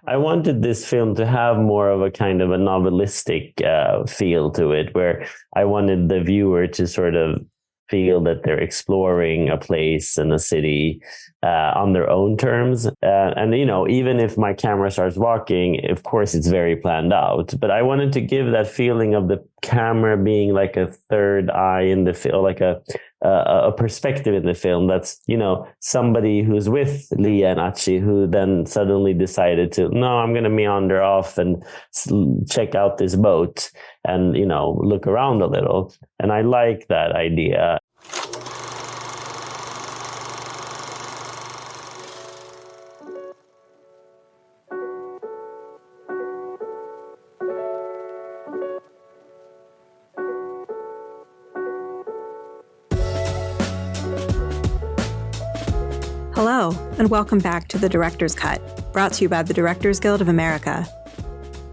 I wanted this film to have more of a kind of a novelistic feel to it, where I wanted the viewer to sort of feel that they're exploring a place and a city on their own terms. And, even if my camera starts walking, of course, it's very planned out. But I wanted to give that feeling of the camera being like a third eye in the film, like a perspective in the film. That's, somebody who's with Levan Akin who then suddenly decided to, no, I'm going to meander off and check out this boat and, look around a little. And I like that idea. Hello, and welcome back to The Director's Cut, brought to you by the Directors Guild of America.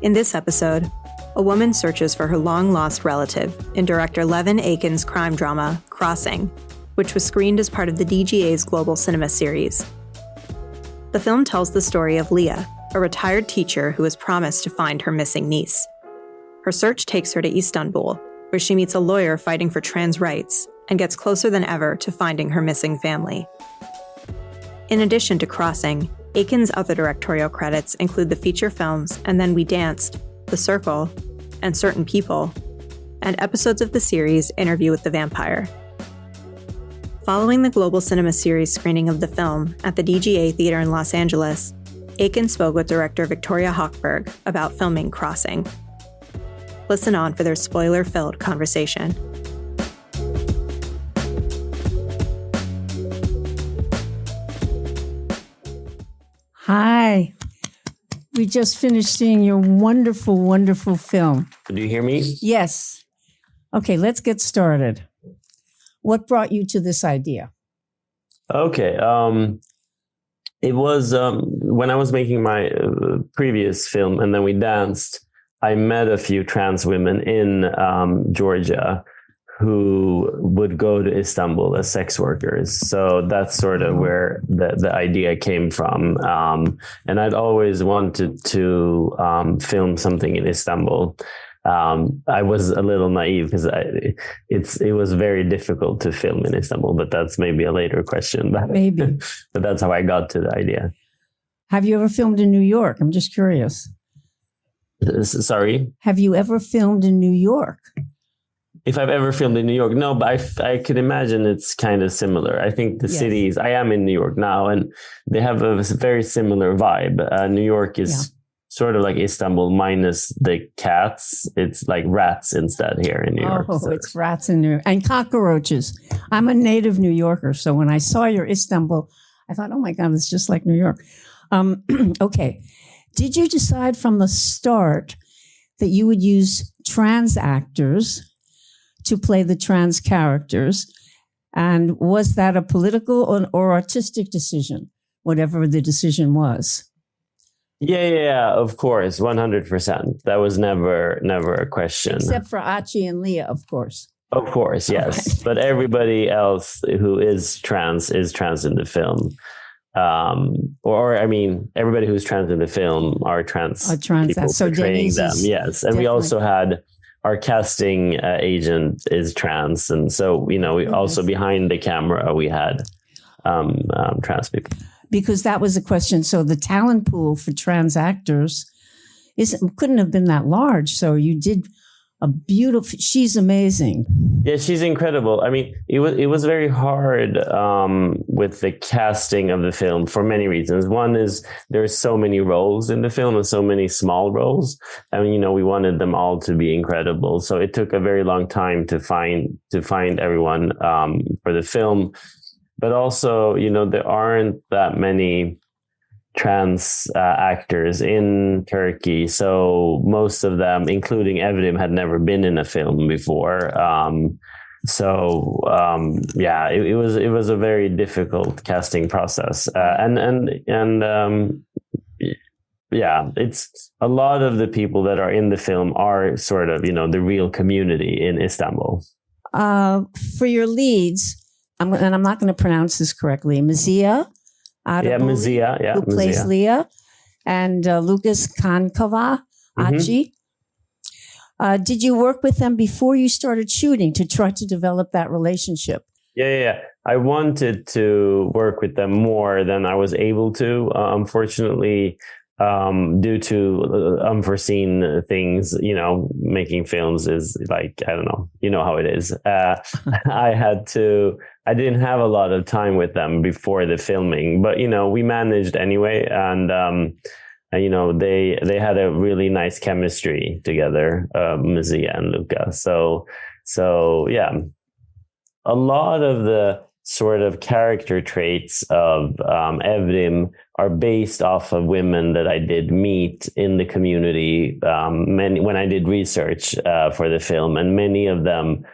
In this episode, a woman searches for her long-lost relative in director Levan Akin's crime drama, Crossing, which was screened as part of the DGA's Global Cinema series. The film tells the story of Leah, a retired teacher who is promised to find her missing niece. Her search takes her to Istanbul, where she meets a lawyer fighting for trans rights and gets closer than ever to finding her missing family. In addition to Crossing, Akin's other directorial credits include the feature films And Then We Danced, The Circle, and Certain People, and episodes of the series Interview with the Vampire. Following the Global Cinema series screening of the film at the DGA Theater in Los Angeles, Akin spoke with director Victoria Hochberg about filming Crossing. Listen on for their spoiler-filled conversation. Hi. We just finished seeing your wonderful, wonderful film. Do you hear me? Yes. Okay, let's get started. What brought you to this idea? Okay. It was when I was making my previous film, And Then We Danced, I met a few trans women in Georgia who would go to Istanbul as sex workers. So that's sort of where the idea came from. And I'd always wanted to film something in Istanbul. I was a little naive because it was very difficult to film in Istanbul, but that's maybe a later question. Maybe. But that's how I got to the idea. Have you ever filmed in New York? I'm just curious. Sorry? Have you ever filmed in New York? If I've ever filmed in New York, no, but I could imagine it's kind of similar. I think the cities, I am in New York now, and they have a very similar vibe. New York is sort of like Istanbul minus the cats. It's like rats instead here in New York. Oh, so. It's rats in New York. And cockroaches. I'm a native New Yorker, so when I saw your Istanbul, I thought, oh my God, it's just like New York. Okay. Did you decide from the start that you would use trans actors to play the trans characters? And was that a political or artistic decision, whatever the decision was? Yeah, of course, 100%. That was never a question. Except for Achi and Leah, of course. Of course, yes. Okay. But everybody else who is trans in the film. Everybody who's trans in the film are trans people so portraying them. Yes, and we also had our casting agent is trans, and so we also behind the camera we had trans people. Because that was a question. So the talent pool for trans actors couldn't have been that large. So you did a beautiful. She's amazing. Yeah, she's incredible. I mean, it was very hard with the casting of the film for many reasons. One is there's so many roles in the film and so many small roles. I mean, we wanted them all to be incredible. So it took a very long time to find everyone for the film. But also, there aren't that many trans actors in Turkey. So most of them, including Evrim, had never been in a film before. It was a very difficult casting process. It's a lot of the people that are in the film are sort of, the real community in Istanbul. For your leads, I'm not going to pronounce this correctly, Mazia. Mazia, who plays Leah, and Lucas Kankava Achi. Did you work with them before you started shooting to try to develop that relationship? Yeah. I wanted to work with them more than I was able to. Unfortunately, due to unforeseen things, making films is like, I don't know, you know how it is. I didn't have a lot of time with them before the filming, but, we managed anyway. And, they had a really nice chemistry together, Mizia and Luca. So yeah, a lot of the sort of character traits of Evrim are based off of women that I did meet in the community when I did research for the film, and many of them,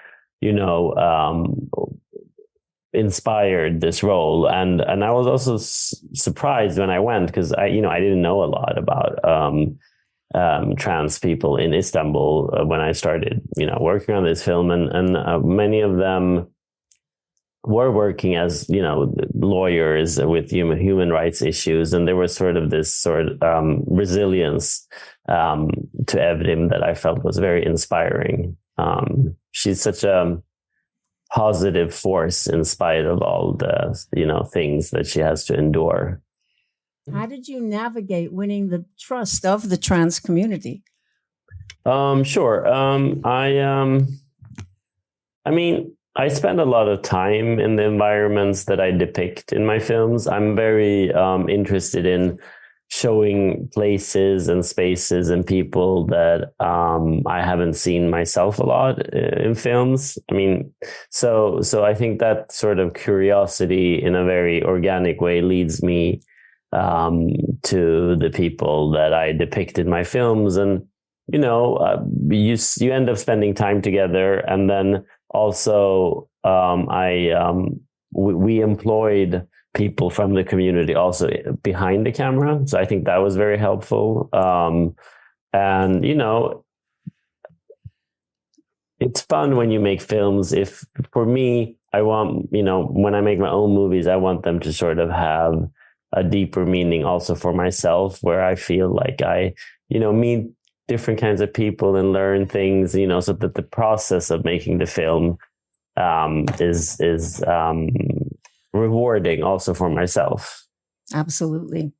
inspired this role, and I was also surprised when I went, because I didn't know a lot about trans people in Istanbul when I started working on this film, and many of them were working as lawyers with human rights issues, and there was sort of this resilience to Evrim that I felt was very inspiring. She's such a positive force in spite of all the things that she has to endure. How did you navigate winning the trust of the trans community? Sure. I spend a lot of time in the environments that I depict in my films. I'm very interested in showing places and spaces and people that I haven't seen myself a lot in films. So I think that sort of curiosity in a very organic way leads me to the people that I depict in my films. And, you end up spending time together. And then also we employed people from the community also behind the camera. So I think that was very helpful. And, it's fun when you make films. For me, I want, when I make my own movies, I want them to sort of have a deeper meaning also for myself, where I feel like I, meet different kinds of people and learn things, so that the process of making the film is rewarding also for myself. Absolutely.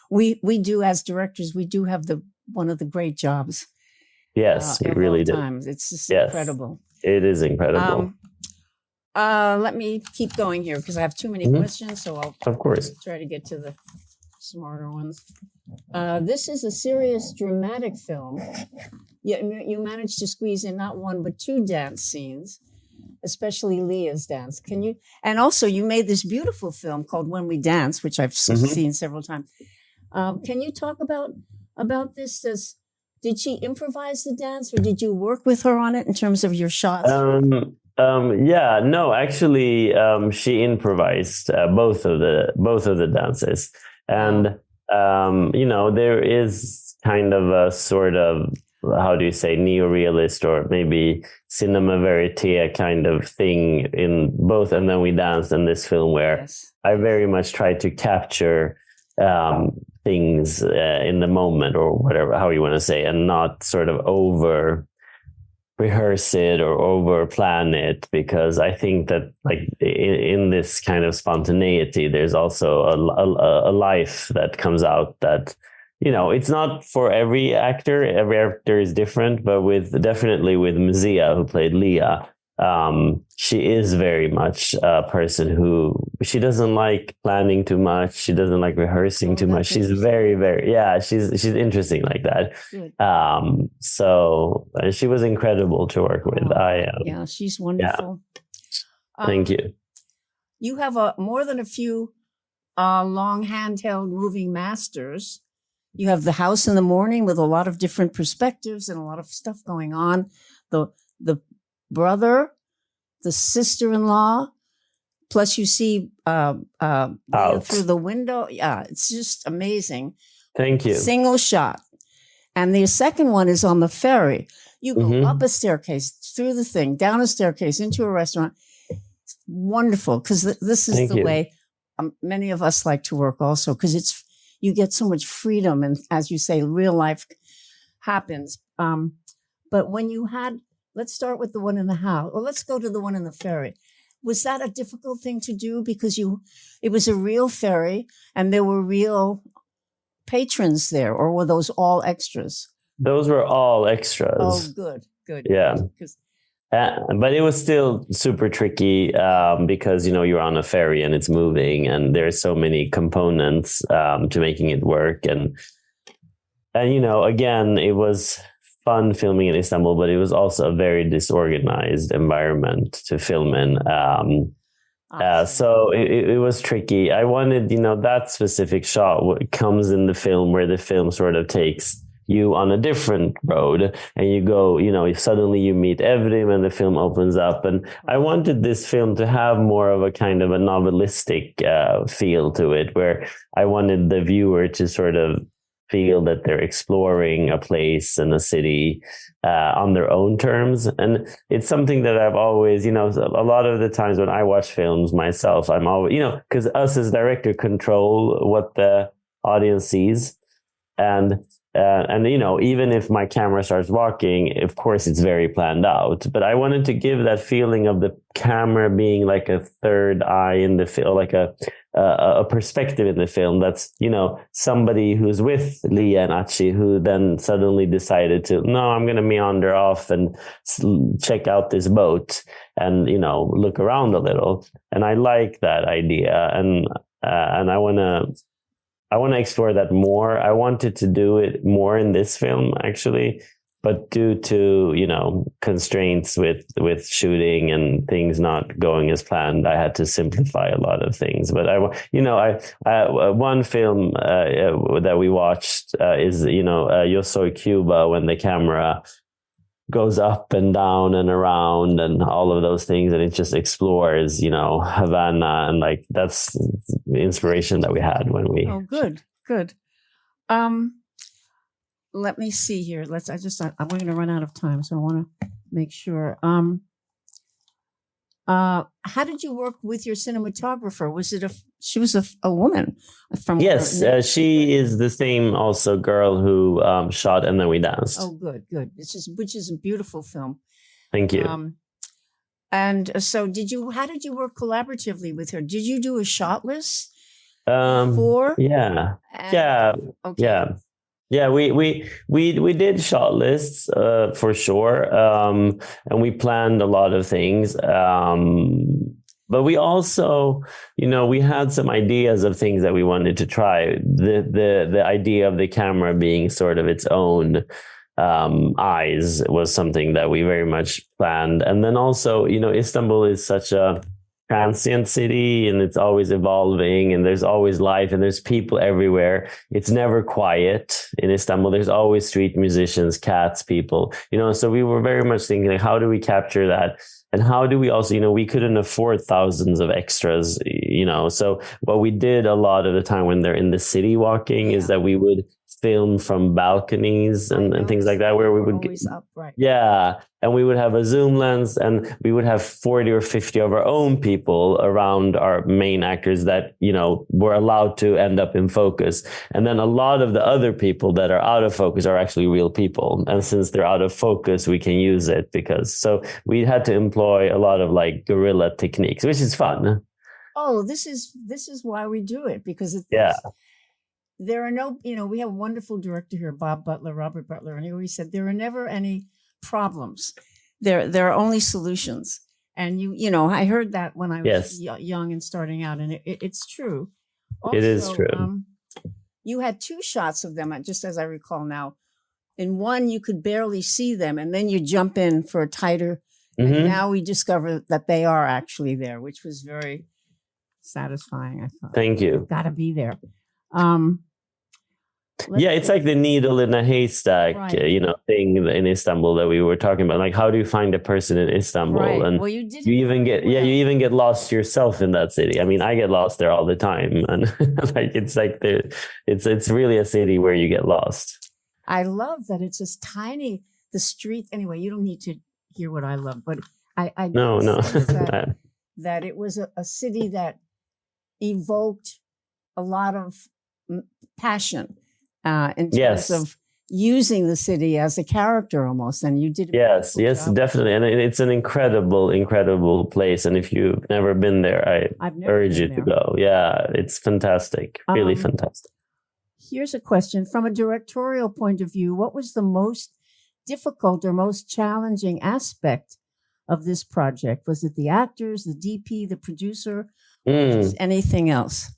We do, as directors, we do have one of the great jobs. Yes, we really do. It's just incredible. It is incredible. Let me keep going here because I have too many questions. So I'll of course try to get to the smarter ones. This is a serious dramatic film. You managed to squeeze in not one but two dance scenes, especially Leah's dance. And also you made this beautiful film called When We Dance, which I've seen several times. Can you talk about this? Did she improvise the dance, or did you work with her on it in terms of your shots? Actually, she improvised both of the dances, and there is kind of a sort of, how do you say, neorealist or maybe cinema verite kind of thing in both And Then We Danced in this film, where I very much try to capture things in the moment, or whatever, how you want to say, and not sort of over rehearse it or over plan it, because I think that like in this kind of spontaneity, there's also a life that comes out that, it's not for every actor. Every actor is different, but definitely with Mizia, who played Leah, she is very much a person who, she doesn't like planning too much. She doesn't like rehearsing too much. She's very, very, she's interesting like that. So she was incredible to work with. She's wonderful. Thank you. You have more than a few long handheld moving masters. You have The House in the Morning with a lot of different perspectives and a lot of stuff going on. The brother, the sister-in-law, plus you see through the window. Yeah, it's just amazing. Thank you. Single shot. And the second one is on the ferry. You go up a staircase, through the thing, down a staircase, into a restaurant. It's wonderful, because this is the way many of us like to work also, because you get so much freedom. And as you say, real life happens. But when you had, let's start with the one in the house, or let's go to the one in the ferry. Was that a difficult thing to do because it was a real ferry and there were real patrons there, or were those all extras? Those were all extras. Oh, good. Yeah. Because But it was still super tricky because, you're on a ferry and it's moving and there's so many components to making it work. And again, it was fun filming in Istanbul, but it was also a very disorganized environment to film in. So it was tricky. I wanted, that specific shot comes in the film where the film sort of takes you on a different road and you go, suddenly you meet Evrim and the film opens up. And I wanted this film to have more of a kind of a novelistic feel to it, where I wanted the viewer to sort of feel that they're exploring a place and a city on their own terms. And it's something that I've always, a lot of the times when I watch films myself, I'm always, because us as director control what the audience sees. And even if my camera starts walking, of course, it's very planned out. But I wanted to give that feeling of the camera being like a third eye in the film, like a perspective in the film. That's, somebody who's with Leah and Achi, who then suddenly decided to, no, I'm going to meander off and check out this boat and, look around a little. And I like that idea. And I want to explore that more. I wanted to do it more in this film, actually, but due to, constraints with shooting and things not going as planned, I had to simplify a lot of things. But one film that we watched is, Yo Soy Cuba, when the camera goes up and down and around and all of those things, and it just explores, Havana, and like that's the inspiration that we had when we. Oh, good. Let me see here. I'm going to run out of time, so I want to make sure. How did you work with your cinematographer? She was a woman from? Yes, she is the same also girl who shot And Then We Danced. Oh, good. Which is a beautiful film. Thank you. And so how did you work collaboratively with her? Did you do a shot list? Before? Yeah. Okay. Yeah, we did shot lists for sure, and we planned a lot of things. But we also, we had some ideas of things that we wanted to try. The idea of the camera being sort of its own eyes was something that we very much planned. And then also, Istanbul is such a transient city and it's always evolving and there's always life and there's people everywhere. It's never quiet in Istanbul. There's always street musicians, cats, people, so we were very much thinking, like, how do we capture that? And how do we also, we couldn't afford thousands of extras, so what we did a lot of the time when they're in the city walking is that we would film from balconies and things like that, where we would always up, right? Yeah. And we would have a zoom lens and we would have 40 or 50 of our own people around our main actors that, were allowed to end up in focus. And then a lot of the other people that are out of focus are actually real people. And since they're out of focus, we can use it so we had to employ a lot of like guerrilla techniques, which is fun. Oh, this is why we do it, because there are no, we have a wonderful director here, Robert Butler, and he always said there are never any problems. There are only solutions. And I heard that when I was young and starting out, and it's true. Also, it is true. You had two shots of them, just as I recall now. In one, you could barely see them, and then you jump in for a tighter. Mm-hmm. And now we discover that they are actually there, which was very satisfying, I thought. Thank you. Got to be there. It's like the needle in a haystack, right. Thing in Istanbul that we were talking about. Like, how do you find a person in Istanbul? Right. And well, you even get lost yourself in that city. I mean, I get lost there all the time, and it's really a city where you get lost. I love that it's this tiny. The street. Anyway, you don't need to hear what I love, but I no. that it was a city that evoked a lot of passion in terms Yes. of using the city as a character almost, and you did a Yes, beautiful yes, job. definitely. And it's an incredible place. And if you've never been there, I've never urge been you to there. go. Yeah, it's fantastic. Really Um, fantastic. Here's a question from a directorial point of view. What was the most difficult or most challenging aspect of this project? Was it the actors, the DP, the producer, or just anything else?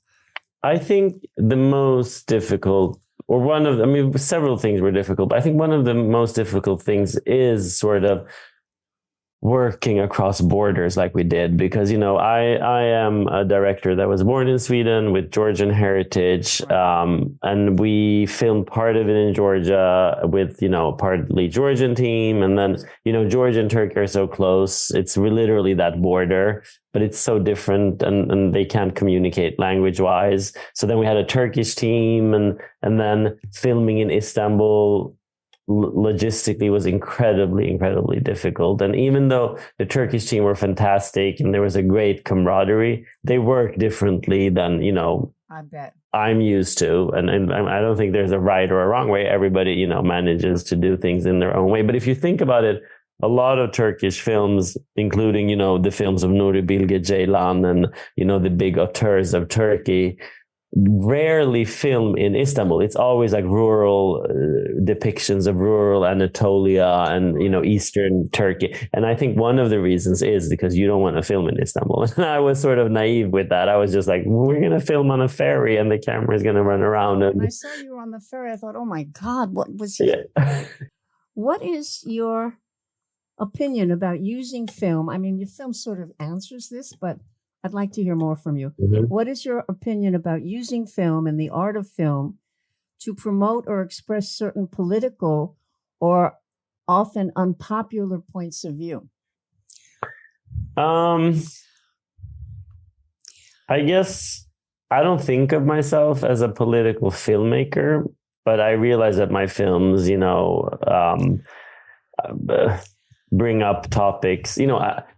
I think the most difficult, or one of, I mean, several things were difficult, but I think one of the most difficult things is sort of working across borders like we did, because I am a director that was born in Sweden with Georgian heritage, and we filmed part of it in Georgia with partly Georgian team, and then Georgia and Turkey are so close, it's literally that border, but it's so different, and they can't communicate language wise. So then we had a Turkish team, and then filming in Istanbul logistically was incredibly difficult. And even though the Turkish team were fantastic and there was a great camaraderie, they work differently than I bet I'm used to. And I don't think there's a right or a wrong way. Everybody manages to do things in their own way. But if you think about it, a lot of Turkish films, including the films of Nuri Bilge Ceylan and the big auteurs of Turkey, rarely film in Istanbul. It's always like rural depictions of rural Anatolia and Eastern Turkey. And I think one of the reasons is because you don't want to film in Istanbul. And I was sort of naive with that. I was just like, we're going to film on a ferry and the camera is going to run around. And when I saw you on the ferry, I thought, oh my God, what was he? Yeah. What is your opinion about using film? I mean, your film sort of answers this, but I'd like to hear more from you. Mm-hmm. What is your opinion about using film and the art of film to promote or express certain political or often unpopular points of view? I guess I don't think of myself as a political filmmaker, but I realize that my films, bring up topics.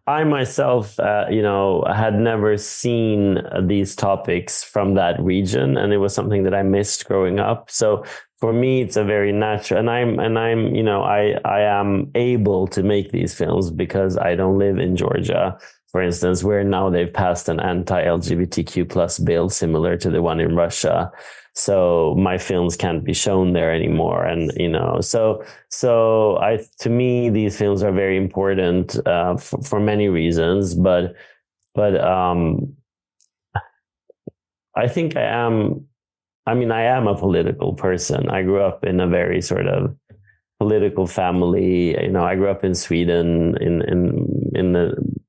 I myself, had never seen these topics from that region, and it was something that I missed growing up. So for me, it's a very natural, and I am able to make these films because I don't live in Georgia, for instance, where now they've passed an anti-LGBTQ plus bill similar to the one in Russia. So my films can't be shown there anymore. And, so to me, these films are very important for many reasons, but I think I am a political person. I grew up in a very sort of political family. I grew up in Sweden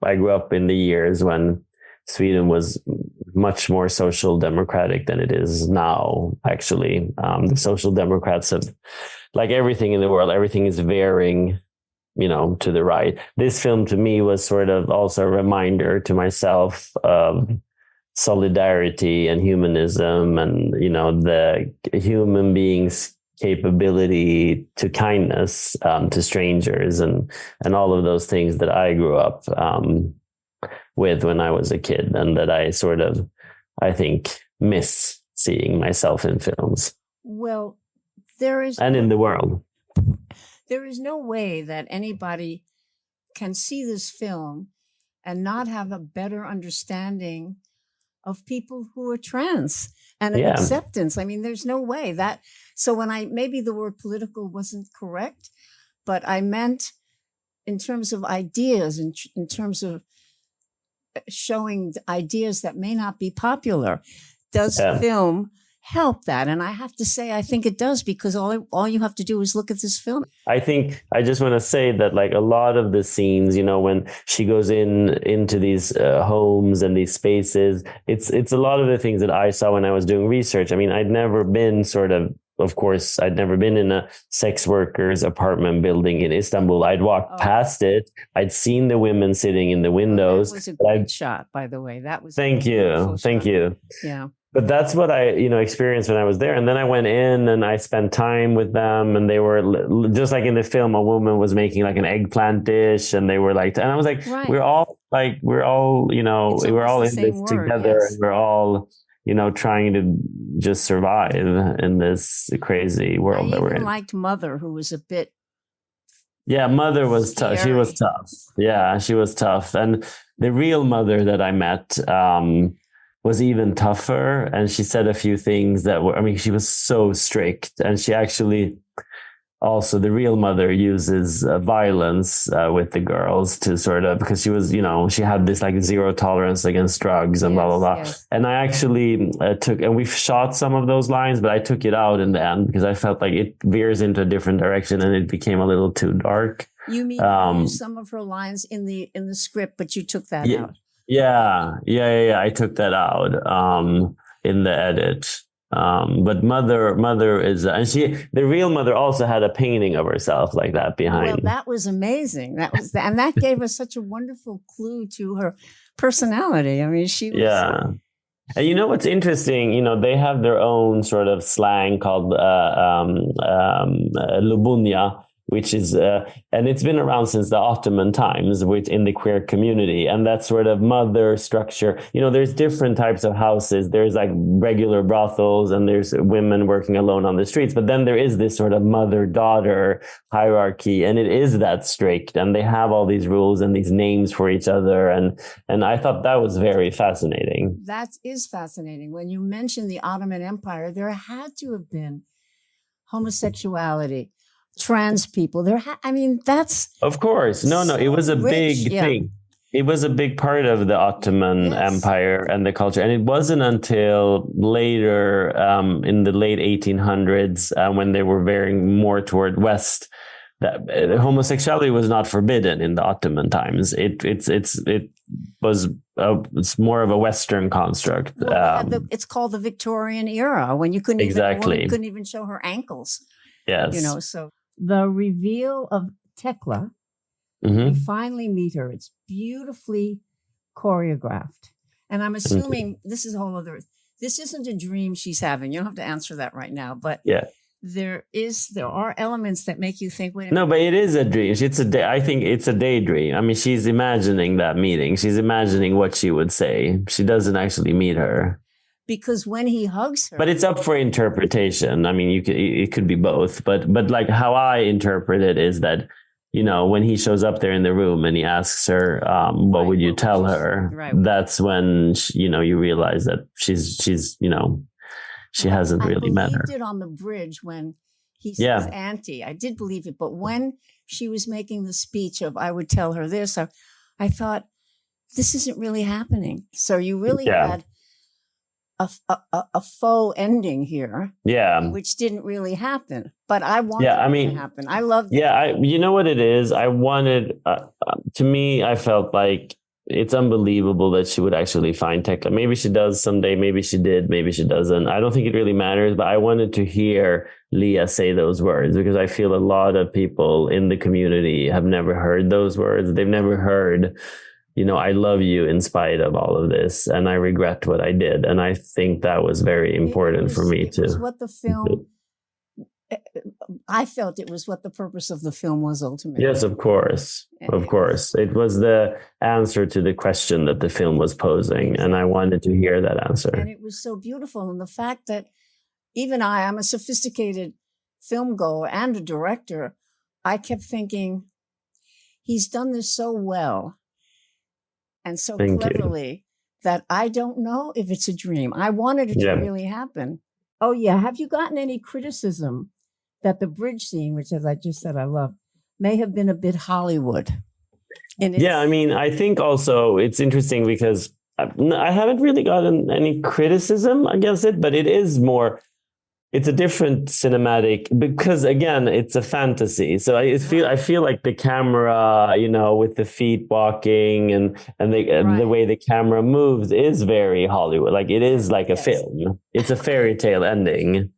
I grew up in the years when Sweden was much more social democratic than it is now, actually. The social democrats have, like everything in the world, everything is veering, to the right. This film to me was sort of also a reminder to myself of solidarity and humanism and, the human beings' capability to kindness to strangers and all of those things that I grew up with when I was a kid, and that I think miss seeing myself in films. Well, and in the world. There is no way that anybody can see this film and not have a better understanding of people who are trans and an acceptance. I mean, there's no way that. So when maybe the word political wasn't correct, but I meant in terms of ideas, in terms of showing ideas that may not be popular. Does film help that? And I have to say, I think it does, because all you have to do is look at this film. I think I just want to say that, like, a lot of the scenes, when she goes into these homes and these spaces, it's a lot of the things that I saw when I was doing research. I mean, I'd never been of course, I'd never been in a sex worker's apartment building in Istanbul. I'd walked past it. I'd seen the women sitting in the windows. That was a great shot, by the way. That was Thank you. Yeah. But that's what I, experienced when I was there. And then I went in and I spent time with them, and they were just like in the film, a woman was making like an eggplant dish, and they were like, and I was like, we're all in this together. Yes. And we're all, trying to just survive in this crazy world that we're in. I liked Mother, who was a bit. Yeah, Mother was tough. She was tough. Yeah, she was tough. And the real Mother that I met was even tougher. And she said a few things that were, she was so strict. And she actually, also, the real Mother uses violence with the girls to sort of, because she was, she had this like zero tolerance against drugs and blah, blah, blah. Yes. And I actually and we shot some of those lines, but I took it out in the end because I felt like it veers into a different direction and it became a little too dark. You mean you used some of her lines in the script, but you took that out? Yeah. I took that out in the edit. But mother is, and the real Mother also had a painting of herself like that behind. Well, that was amazing. And that gave us such a wonderful clue to her personality. She was. Yeah. And what's interesting, they have their own sort of slang called Lubunya, which is, and it's been around since the Ottoman times in the queer community. And that sort of mother structure, there's different types of houses. There's like regular brothels and there's women working alone on the streets. But then there is this sort of mother-daughter hierarchy, and it is that strict. And they have all these rules and these names for each other. And I thought that was very fascinating. That is fascinating. When you mentioned the Ottoman Empire, there had to have been homosexuality, trans people. That's of course. No, it was a big thing. It was a big part of the Ottoman Empire and the culture. And it wasn't until later, in the late 1800s, when they were veering more toward West, that homosexuality was not forbidden in the Ottoman times. It's more of a Western construct. It's called the Victorian era, when you couldn't even show her ankles. Yes. So the reveal of Tekla, you finally meet her. It's beautifully choreographed. And I'm assuming this is a whole other, this isn't a dream she's having. You don't have to answer that right now, but there are elements that make you think, wait a minute. No, but it is a dream. I think it's a daydream. she's imagining that meeting. She's imagining what she would say. She doesn't actually meet her. Because when he hugs her, but it's up for interpretation. It could be both, but like how I interpret it is that, when he shows up there in the room and he asks her, what would you tell her? Right. That's when, you realize that she's she hasn't really met her. I believed it on the bridge when he says auntie. I did believe it. But when she was making the speech of, I would tell her this, I thought, this isn't really happening. So you really had a faux ending here, which didn't really happen, but I wanted it to happen. I loved it. You know what it is? I wanted, to me, I felt like it's unbelievable that she would actually find Tekla. Maybe she does someday, maybe she did, maybe she doesn't. I don't think it really matters, but I wanted to hear Leah say those words because I feel a lot of people in the community have never heard those words. They've never heard, I love you in spite of all of this, and I regret what I did. And I think that was very important for me too. It was what the film, I felt it was what the purpose of the film was ultimately. Yes, of course. Of course. It was the answer to the question that the film was posing, and I wanted to hear that answer. And it was so beautiful. And the fact that even I'm a sophisticated film goer and a director, I kept thinking, he's done this so well and so cleverly that I don't know if it's a dream. I wanted it to really happen. Oh, yeah. Have you gotten any criticism that the bridge scene, which, as I just said, I love, may have been a bit Hollywood? I think also it's interesting because I haven't really gotten any criticism against it, but it is more, it's a different cinematic because, again, it's a fantasy. So I feel like the camera, with the feet walking and the way the camera moves is very Hollywood. Like it is like a film. It's a fairy tale ending.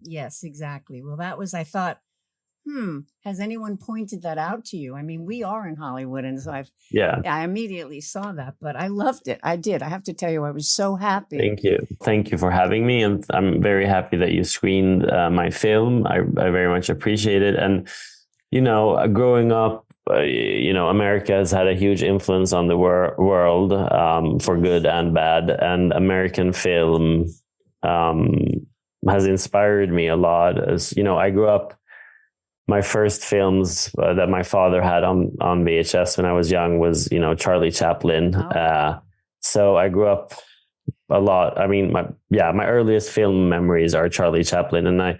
Yes, exactly. Well, that was, I thought, has anyone pointed that out to you? We are in Hollywood, and so I immediately saw that, but I loved it. I did. I have to tell you, I was so happy. Thank you for having me, and I'm very happy that you screened my film. I very much appreciate it. And growing up America has had a huge influence on the world, for good and bad, and American film has inspired me a lot. As I grew up, my first films that my father had on VHS when I was young was Charlie Chaplin. Oh. So I grew up a lot. I mean, my earliest film memories are Charlie Chaplin, and I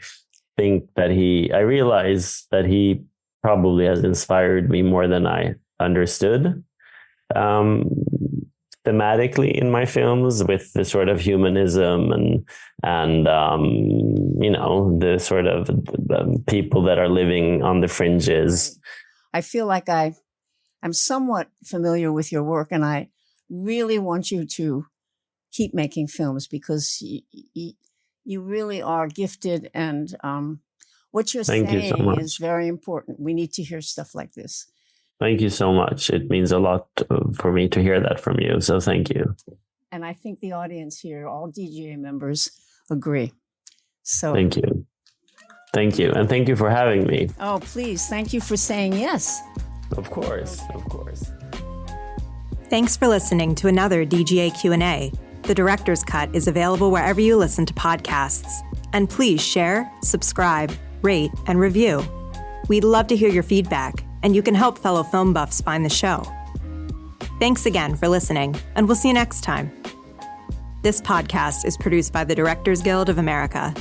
think that I realized that he probably has inspired me more than I understood, thematically in my films, with the sort of humanism and the sort of the people that are living on the fringes. I feel like I'm somewhat familiar with your work, and I really want you to keep making films, because you really are gifted, and what you're Thank you so saying much. is very important. We need to hear stuff like this. Thank you so much. It means a lot for me to hear that from you. So thank you. And I think the audience here, all DGA members, agree. So thank you. Thank you. And thank you for having me. Oh, please. Thank you for saying yes. Of course. Of course. Thanks for listening to another DGA Q&A. The Director's Cut is available wherever you listen to podcasts. And please share, subscribe, rate, and review. We'd love to hear your feedback, and you can help fellow film buffs find the show. Thanks again for listening, and we'll see you next time. This podcast is produced by the Directors Guild of America.